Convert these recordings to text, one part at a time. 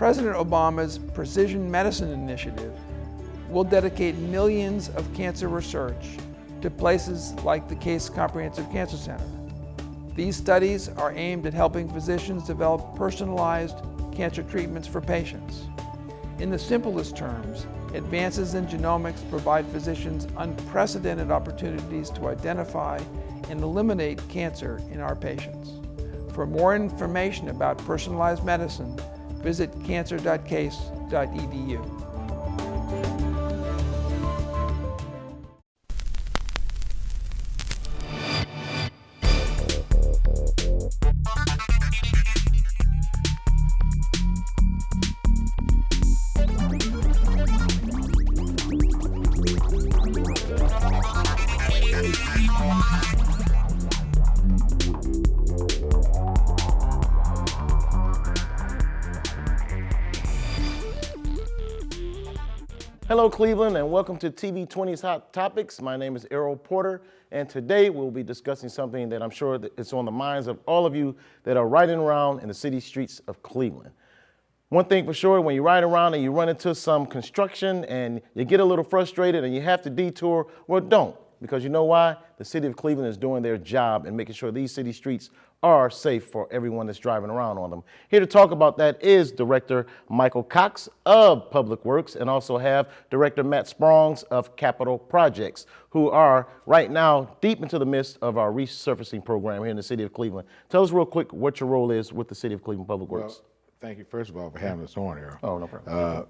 President Obama's Precision Medicine Initiative will dedicate millions of cancer research to places like the Case Comprehensive Cancer Center. These studies are aimed at helping physicians develop personalized cancer treatments for patients. In the simplest terms, advances in genomics provide physicians unprecedented opportunities to identify and eliminate cancer in our patients. For more information about personalized medicine, visit cancer.case.edu. Hello Cleveland, and welcome to TV 20's Hot Topics. My name is Errol Porter, and today we'll be discussing something that I'm sure that it's on the minds of all of you that are riding around in the city streets of Cleveland. One thing for sure, when you ride around and you run into some construction and you get a little frustrated and you have to detour, well, don't, because you know why? The city of Cleveland is doing their job and making sure these city streets are safe for everyone that's driving around on them. Here to talk about that is Director Michael Cox of Public Works, and also have Director Matt Sprongs of Capital Projects, who are right now deep into the midst of our resurfacing program here in the city of Cleveland. Tell us real quick what your role is with the city of Cleveland Public Works. Well, thank you, first of all, for having us on here. Oh, no problem.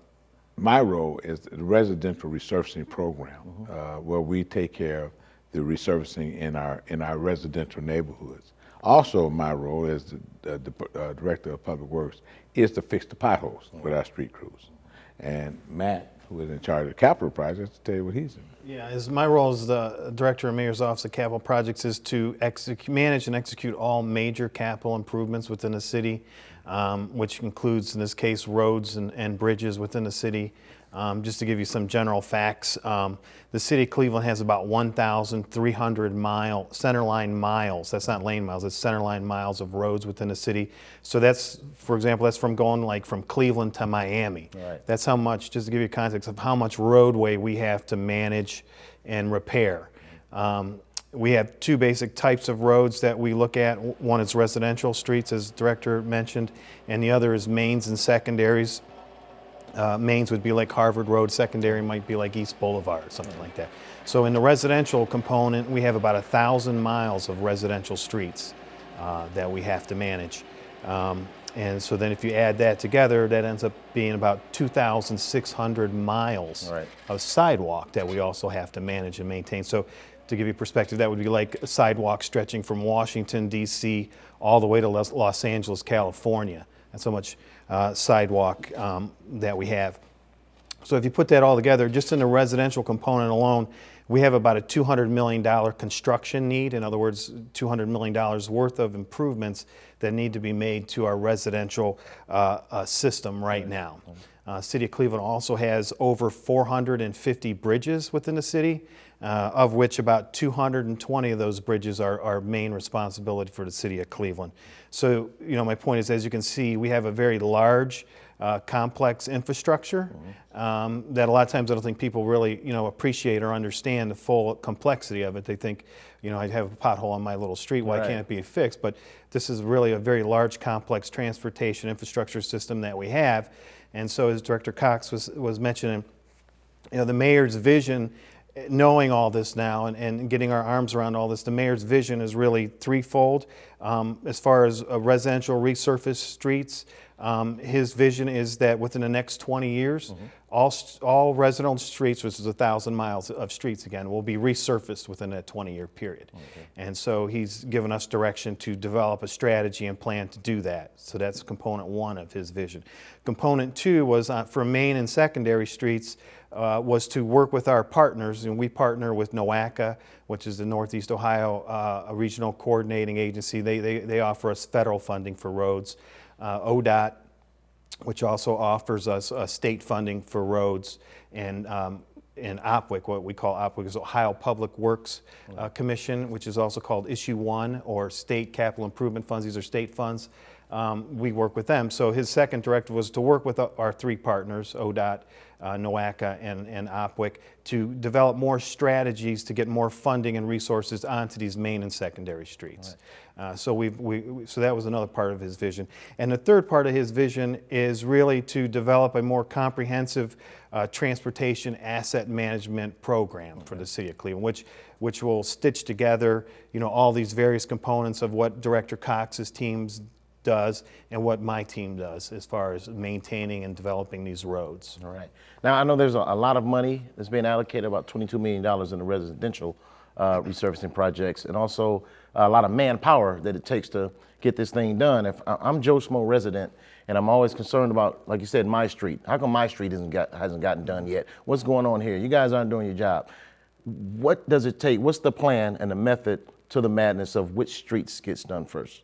My role is the residential resurfacing program, where we take care of the resurfacing in our residential neighborhoods. Also, my role as the Director of Public Works is to fix the potholes with our street crews. And Matt, who is in charge of capital projects, to tell you what he's doing. Yeah, my role as the Director of Mayor's Office of Capital Projects is to manage and execute all major capital improvements within the city, which includes, in this case, roads and bridges within the city. Just to give you some general facts, the city of Cleveland has about 1,300 centerline miles. That's not lane miles, it's centerline miles of roads within the city. So that's, for example, that's from going like from Cleveland to Miami. Right. That's how much, just to give you context of how much roadway we have to manage and repair. We have two basic types of roads that we look at. One is residential streets, as the Director mentioned, and the other is mains and secondaries. Mains would be like Harvard Road, secondary might be like East Boulevard, something like that. So in the residential component, we have about 1,000 miles of residential streets that we have to manage. And so then if you add that together, that ends up being about 2,600 miles of sidewalk that we also have to manage and maintain. So to give you perspective, that would be like a sidewalk stretching from Washington, D.C. all the way to Los Angeles, California. That's how much sidewalk that we have. So if you put that all together, just in the residential component alone, we have about a $200 million construction need. In other words, $200 million worth of improvements that need to be made to our residential system right now. City of Cleveland also has over 450 bridges within the city, of which about 220 of those bridges are main responsibility for the city of Cleveland. So, you know, my point is, as you can see, we have a very large, complex infrastructure that a lot of times I don't think people really, you know, appreciate or understand the full complexity of it. They think, you know, I have a pothole on my little street, why can't it be fixed? But this is really a very large, complex transportation infrastructure system that we have. And so, as Director Cox was mentioning, you know, the mayor's vision, knowing all this now and getting our arms around all this, the mayor's vision is really threefold. As far as residential resurfaced streets, his vision is that within the next 20 years, all residential streets, which is 1,000 miles of streets again, will be resurfaced within that 20-year period. And so he's given us direction to develop a strategy and plan to do that. So that's component one of his vision. Component two was for main and secondary streets, was to work with our partners, and we partner with NOACA, which is the Northeast Ohio Regional Coordinating Agency. They offer us federal funding for roads. ODOT, which also offers us state funding for roads, and OPWIC, what we call OPWIC is Ohio Public Works Commission, which is also called Issue 1, or State Capital Improvement Funds. These are state funds we work with them. So his second directive was to work with our three partners, ODOT, NOACA, and OPWIC, to develop more strategies to get more funding and resources onto these main and secondary streets. So so that was another part of his vision. And the third part of his vision is really to develop a more comprehensive transportation asset management program for the city of Cleveland, which will stitch together, all these various components of what Director Cox's teams does and what my team does as far as maintaining and developing these roads. All right. Now, I know there's a lot of money that's being allocated, about $22 million in the residential resurfacing projects, and also a lot of manpower that it takes to get this thing done. If I'm Joe Schmo resident, and I'm always concerned about, like you said, my street. How come my street hasn't gotten done yet? What's going on here? You guys aren't doing your job. What does it take? What's the plan and the method to the madness of which streets gets done first?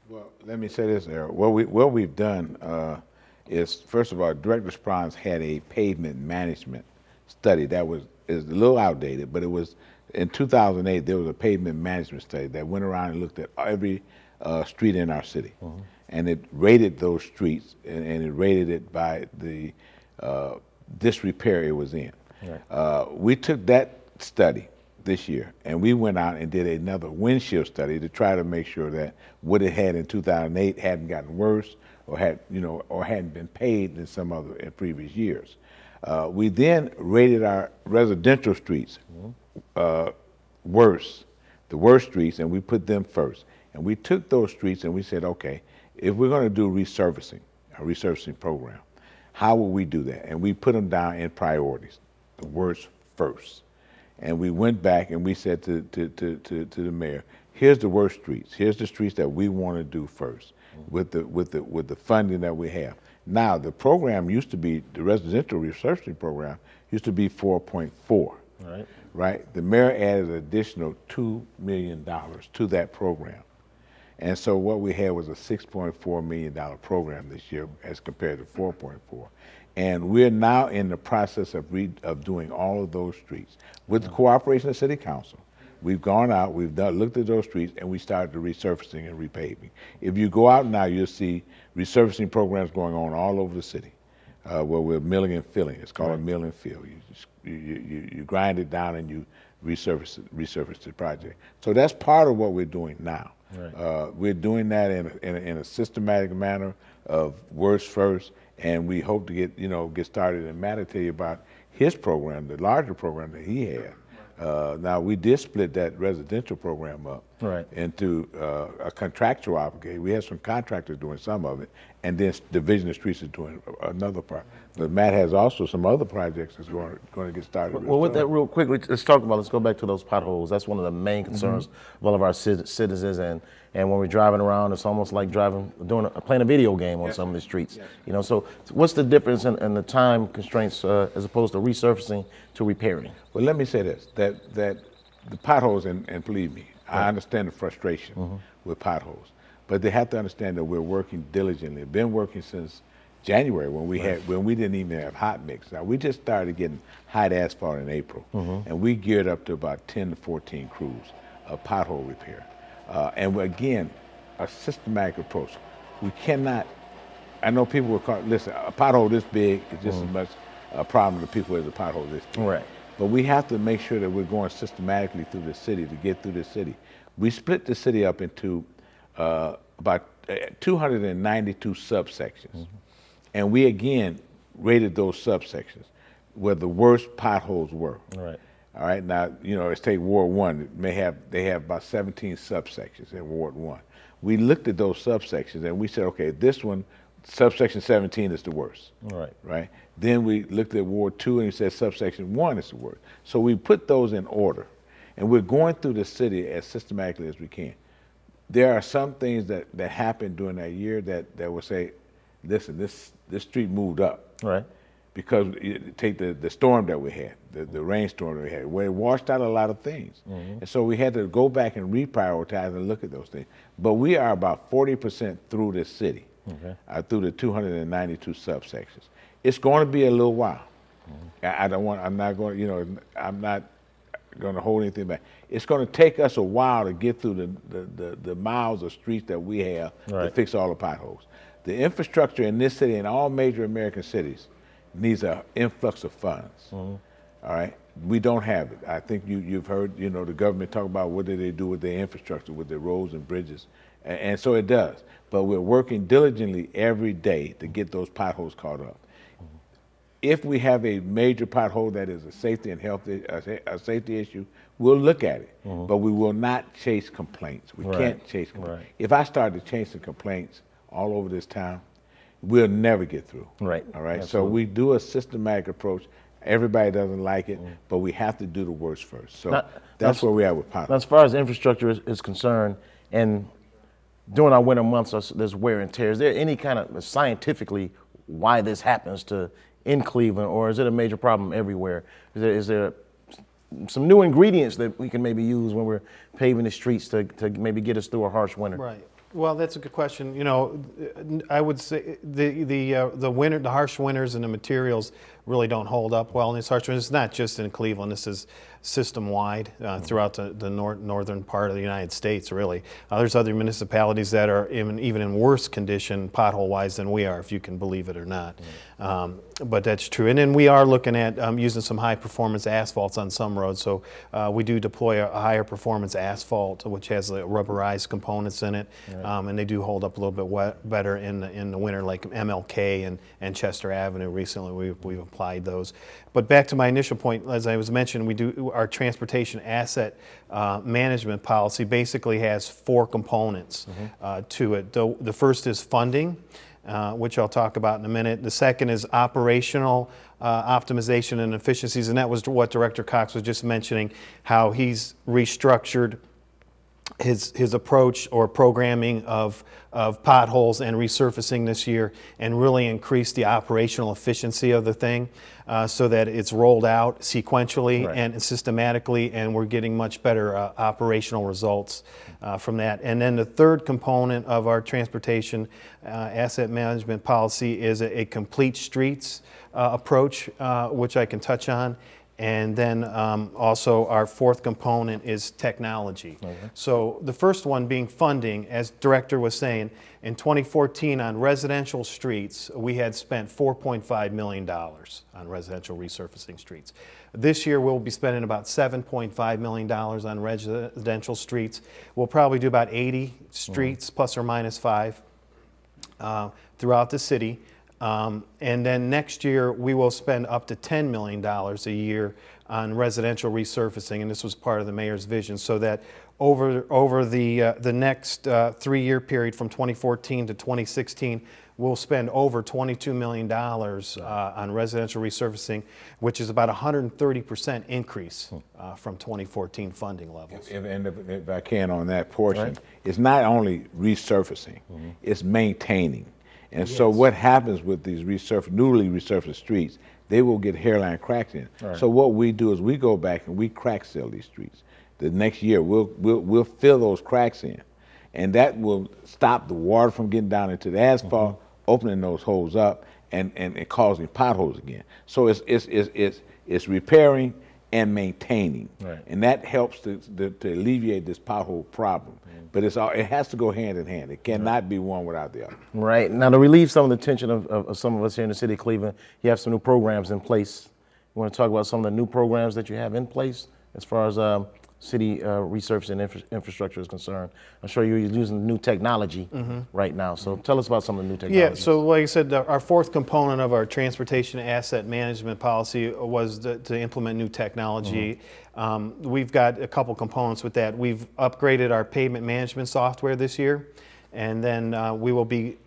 Well, let me say this, Errol. What we've done is, first of all, Director Sprons had a pavement management study that is a little outdated, but it was in 2008. There was a pavement management study that went around and looked at every street in our city, and it rated those streets, and it rated it by the disrepair it was in. Right. We took that study this year, and we went out and did another windshield study to try to make sure that what it had in 2008 hadn't gotten worse or hadn't been paid in some other in previous years. We then rated our residential streets worse, the worst streets, and we put them first. And we took those streets and we said, okay, if we're going to do resurfacing, a resurfacing program, how will we do that? And we put them down in priorities, the worst first. And we went back and we said to the mayor, here's the worst streets. Here's the streets that we want to do first with the funding that we have. Now, the program used to be, the residential resurfacing program used to be 4.4. Right? The mayor added an additional $2 million to that program. And so what we had was a $6.4 million program this year as compared to 4.4. And we're now in the process of doing all of those streets. With the cooperation of City Council, we've gone out, looked at those streets, and we started the resurfacing and repaving. If you go out now, you'll see resurfacing programs going on all over the city where we're milling and filling. It's called a mill and fill. You grind it down and you resurface the project. So that's part of what we're doing now. We're doing that in a systematic manner of worst first, and we hope to get started. And Matt will tell you about his program, the larger program that he had. Now we did split that residential program up into a contractual obligation. We have some contractors doing some of it, and then Division of Streets is doing another part. But Matt has also some other projects that's going to get started. Well, with that real quick, let's go back to those potholes. That's one of the main concerns of all of our citizens, and when we're driving around, it's almost like playing a video game on some of the streets. So what's the difference in the time constraints as opposed to resurfacing to repairing? Well, let me say this, that the potholes, and believe me, I understand the frustration with potholes, but they have to understand that we're working diligently. We've been working since January when we didn't even have hot mix. Now we just started getting hot asphalt in April, and we geared up to about 10 to 14 crews of pothole repair. And again, a systematic approach. We cannot, I know people will call, listen, a pothole this big is just as much a problem to people as a pothole this big. But we have to make sure that we're going systematically through the city to get through the city. We split the city up into about 292 subsections. And we again rated those subsections where the worst potholes were. All right, now, let's take Ward 1. They have about 17 subsections in Ward 1. We looked at those subsections and we said, okay, this one, subsection 17 is the worst. Right? Then we looked at Ward 2 and we said subsection 1 is the worst. So we put those in order, and we're going through the city as systematically as we can. There are some things that happened during that year that will say, listen, this street moved up. Because take the storm that we had, the rainstorm that we had, where it washed out a lot of things. And so we had to go back and reprioritize and look at those things. But we are about 40% through this city, through the 292 subsections. It's going to be a little while. I'm not going to hold anything back. It's going to take us a while to get through the miles of streets that we have to Right. fix all the potholes. The infrastructure in this city and all major American cities needs an influx of funds. All right, we don't have it. I think you've heard the government talk about what do they do with their infrastructure, with their roads and bridges, and so it does. But we're working diligently every day to get those potholes caught up. If we have a major pothole that is a safety and health a safety issue, we'll look at it. But we will not chase complaints. We Right. can't chase complaints. Right. If I started chasing complaints all over this town, we'll never get through. Right. All right. Absolutely. So we do a systematic approach. Everybody doesn't like it, but we have to do the worst first. So that's where we are with potholes. Now, as far as infrastructure is concerned, and during our winter months, there's wear and tear. Is there any kind of scientifically why this happens in Cleveland, or is it a major problem everywhere? Is there some new ingredients that we can maybe use when we're paving the streets to maybe get us through a harsh winter? Right. Well, that's a good question. I would say the winter, the harsh winters and the materials really don't hold up well in these harsh winters. It's not just in Cleveland. This is system-wide throughout the northern part of the United States, really. There's other municipalities that are even in worse condition pothole-wise than we are, if you can believe it or not. But that's true. And then we are looking at using some high-performance asphalts on some roads. So we do deploy a higher performance asphalt, which has the rubberized components in it, and they do hold up a little bit better in the winter, like MLK and Chester Avenue. Recently, we've applied those. But back to my initial point, as I was mentioning, we do our transportation asset management policy basically has 4 components to it. The first is funding, which I'll talk about in a minute. The second is operational optimization and efficiencies, and that was what Director Cox was just mentioning, how he's restructured his approach or programming of potholes and resurfacing this year, and really increased the operational efficiency of the thing so that it's rolled out sequentially and systematically, and we're getting much better operational results from that. And then the third component of our transportation asset management policy is a complete streets approach, which I can touch on. And then also our fourth component is technology. So the first one being funding, as Director was saying, in 2014 on residential streets, we had spent $4.5 million on residential resurfacing streets. This year we'll be spending about $7.5 million on residential streets. We'll probably do about 80 streets, plus or minus 5, throughout the city. And then next year, we will spend up to $10 million a year on residential resurfacing, and this was part of the mayor's vision, so that over the next 3-year period from 2014 to 2016, we'll spend over $22 million on residential resurfacing, which is about a 130% increase from 2014 funding levels. If I can on that portion, it's not only resurfacing, it's maintaining. And so what happens with these newly resurfaced streets, they will get hairline cracks in. So what we do is we go back and we crack seal these streets. The next year we'll fill those cracks in, and that will stop the water from getting down into the asphalt, opening those holes up and causing potholes again. So it's repairing and maintaining, and that helps to alleviate this pothole problem. But it has to go hand in hand. It cannot be one without the other. Right. Now, to relieve some of the tension of some of us here in the city of Cleveland, you have some new programs in place. You want to talk about some of the new programs that you have in place as far as city resurfacing infrastructure is concerned? I'm sure you're using new technology right now. So tell us about some of the new technology. Yeah, so like I said, our fourth component of our transportation asset management policy was to implement new technology. We've got a couple components with that. We've upgraded our pavement management software this year, and then we will be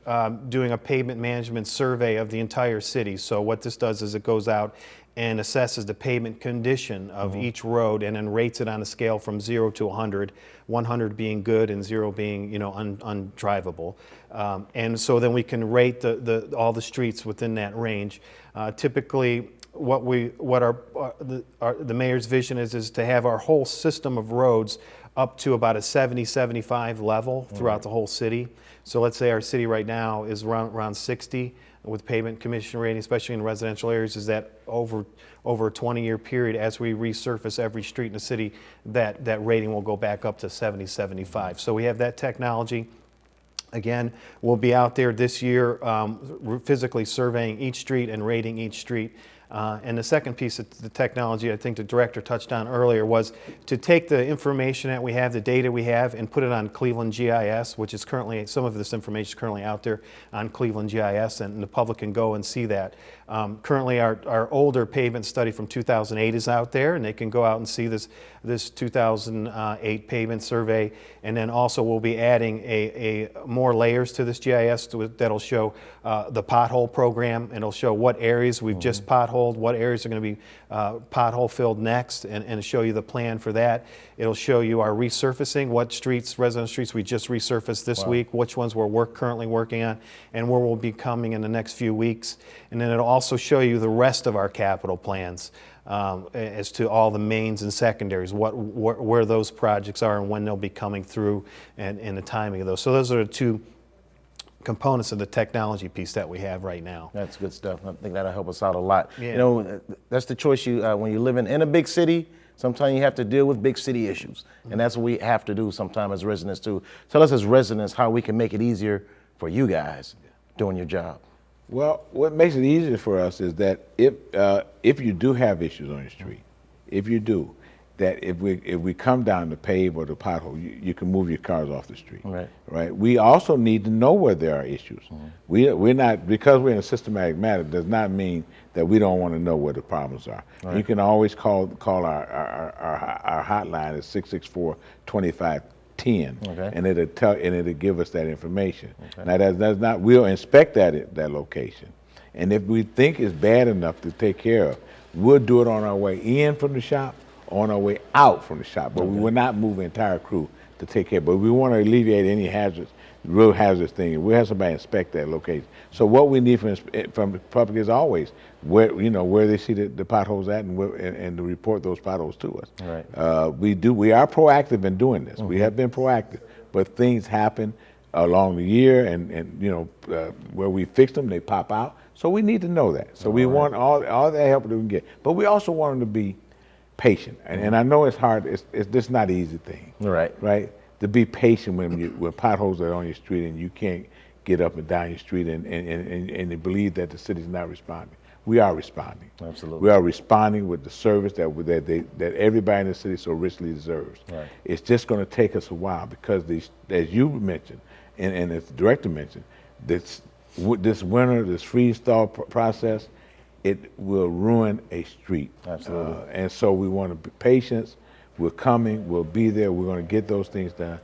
doing a pavement management survey of the entire city. So what this does is it goes out and assesses the pavement condition of each road, and then rates it on a scale from 0 to 100, 100 being good and 0 being undrivable. And so then we can rate all the streets within that range. Typically, the mayor's vision is to have our whole system of roads up to about a 70-75 level throughout the whole city. So let's say our city right now is around 60. with pavement commission rating, especially in residential areas, is that over a 20-year period, as we resurface every street in the city, that rating will go back up to 70, 75. So we have that technology. Again, we'll be out there this year physically surveying each street and rating each street. And the second piece of the technology I think the director touched on earlier was to take the information that we have, the data we have, and put it on Cleveland GIS, which is currently, some of this information is currently out there on Cleveland GIS, and the public can go and see that. Currently our older pavement study from 2008 is out there, and they can go out and see this 2008 pavement survey. And then also we'll be adding a more layers to this GIS that'll show the pothole program, and it'll show what areas we've just potholed, what areas are going to be pothole filled next, and show you the plan for that. It'll show you our resurfacing, what streets, resident streets we just resurfaced this week, which ones we're currently working on, and where we'll be coming in the next few weeks. And then it'll also show you the rest of our capital plans as to all the mains and secondaries, where those projects are and when they'll be coming through, and the timing of those. So those are the two components of the technology piece that we have right now. That's good stuff. I think that'll help us out a lot. Yeah. You know, that's the choice when you're living in a big city. Sometimes you have to deal with big city issues, and that's what we have to do sometimes as residents too. Tell us as residents how we can make it easier for you guys doing your job. Well, what makes it easier for us is that if you do have issues on your street, if you do, that if we come down the pave or the pothole, you can move your cars off the street. Right. Right. We also need to know where there are issues. We're not, because we're in a systematic matter, does not mean that we don't want to know where the problems are. Right. You can always call our hotline at 664-2510, Okay. and it'll give us that information. Okay. Now that's not, we'll inspect that location, and if we think it's bad enough to take care of, we'll do it on our way in from the shop, on our way out from the shop, but we will not move the entire crew to take care. But we want to alleviate any hazards, real hazardous thing. We have somebody inspect that location. So what we need from the public is always where they see the potholes at, and to report those potholes to us. Right. We are proactive in doing this. We have been proactive, but things happen along the year, and where we fix them, they pop out. So we need to know that. So we want all the help that we can get, but we also want them to be patient, and I know it's hard. It's just not an easy thing. Right. To be patient when potholes are on your street and you can't get up and down your street, and to believe that the city's not responding. We are responding. Absolutely. We are responding with the service that everybody in the city so richly deserves. Right. It's just going to take us a while because as you mentioned, and as the director mentioned, this winter, this freeze-thaw process, it will ruin a street. Absolutely. And so we want to be patient. We're coming. We'll be there. We're going to get those things done.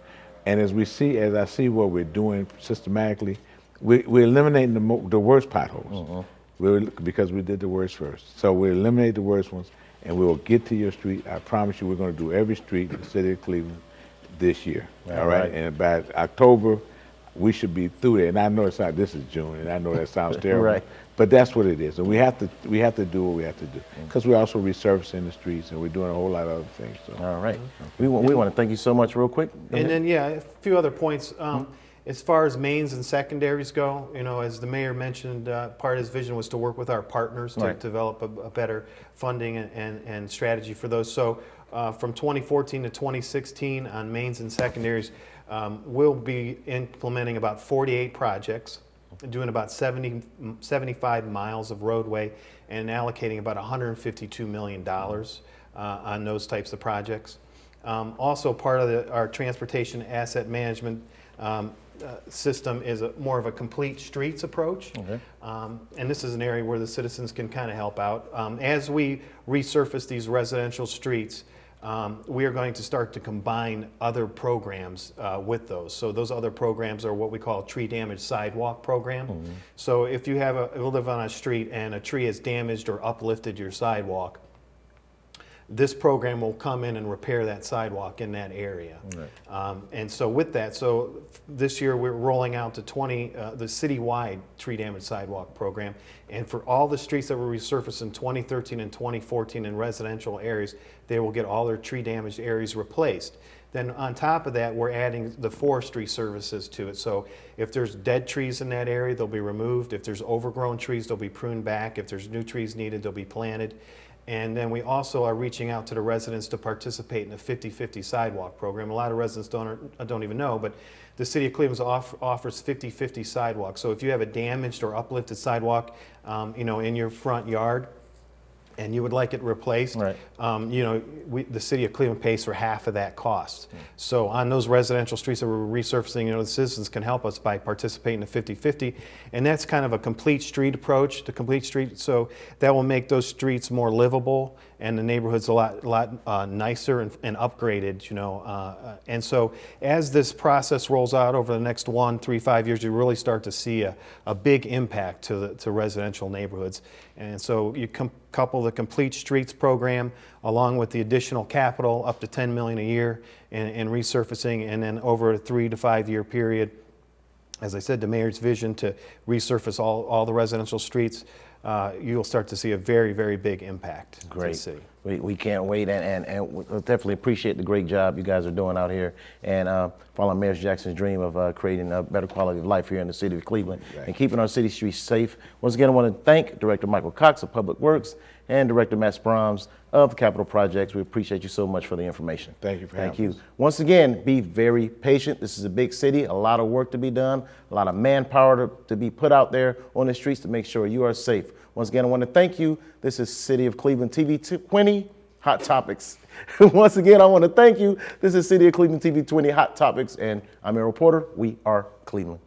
And as I see what we're doing systematically, we're eliminating the worst potholes. Because we did the worst first. So we eliminate the worst ones, and we will get to your street. I promise you, we're going to do every street in the city of Cleveland this year. All right. And by October, we should be through there. And I know this is June, and I know that sounds terrible. Right. But that's what it is, and we have to do what we have to do, because we're also resurfacing the streets, and we're doing a whole lot of other things. So. All right. We want to thank you so much real quick. And then, a few other points. As far as mains and secondaries go, as the mayor mentioned, part of his vision was to work with our partners to develop a better funding and strategy for those. So from 2014 to 2016 on mains and secondaries, we'll be implementing about 48 projects, doing about 75 miles of roadway, and allocating about $152 million on those types of projects. Also, part of our transportation asset management system is more of a complete streets approach. Okay. And this is an area where the citizens can kind of help out. As we resurface these residential streets, we are going to start to combine other programs with those. So those other programs are what we call a tree damage sidewalk program. So if you live on a street and a tree has damaged or uplifted your sidewalk, this program will come in and repair that sidewalk in that area. Right. And so with that, this year we're rolling out to the citywide tree damage sidewalk program. And for all the streets that were resurfaced in 2013 and 2014 in residential areas, they will get all their tree damaged areas replaced. Then on top of that, we're adding the forestry services to it. So if there's dead trees in that area, they'll be removed. If there's overgrown trees, they'll be pruned back. If there's new trees needed, they'll be planted. And then we also are reaching out to the residents to participate in the 50-50 sidewalk program. A lot of residents don't even know, but the City of Cleveland offers 50-50 sidewalks. So if you have a damaged or uplifted sidewalk, in your front yard, and you would like it replaced, Right. The City of Cleveland pays for half of that cost. So on those residential streets that we're resurfacing, the citizens can help us by participating in the 50-50, and that's kind of a complete street approach to complete street. So that will make those streets more livable and the neighborhoods a lot nicer and upgraded, and so as this process rolls out over the next 1, 3, 5 years, you really start to see a big impact to residential neighborhoods. And so you couple the Complete Streets program along with the additional capital up to $10 million a year in resurfacing, and then over a 3 to 5 year period, as I said, the mayor's vision to resurface all the residential streets, you'll start to see a very, very big impact to the city. We can't wait, and we definitely appreciate the great job you guys are doing out here, and following Mayor Jackson's dream of creating a better quality of life here in the city of Cleveland, and keeping our city streets safe. Once again, I want to thank Director Michael Cox of Public Works and Director Matt Sprams of the Capital Projects. We appreciate you so much for the information. Thank you for having us. Once again, be very patient. This is a big city, a lot of work to be done, a lot of manpower to be put out there on the streets to make sure you are safe. Once again, I want to thank you. This is City of Cleveland TV 20 Hot Topics. Once again, I want to thank you. This is City of Cleveland TV 20 Hot Topics, and I'm Errol Porter. We are Cleveland.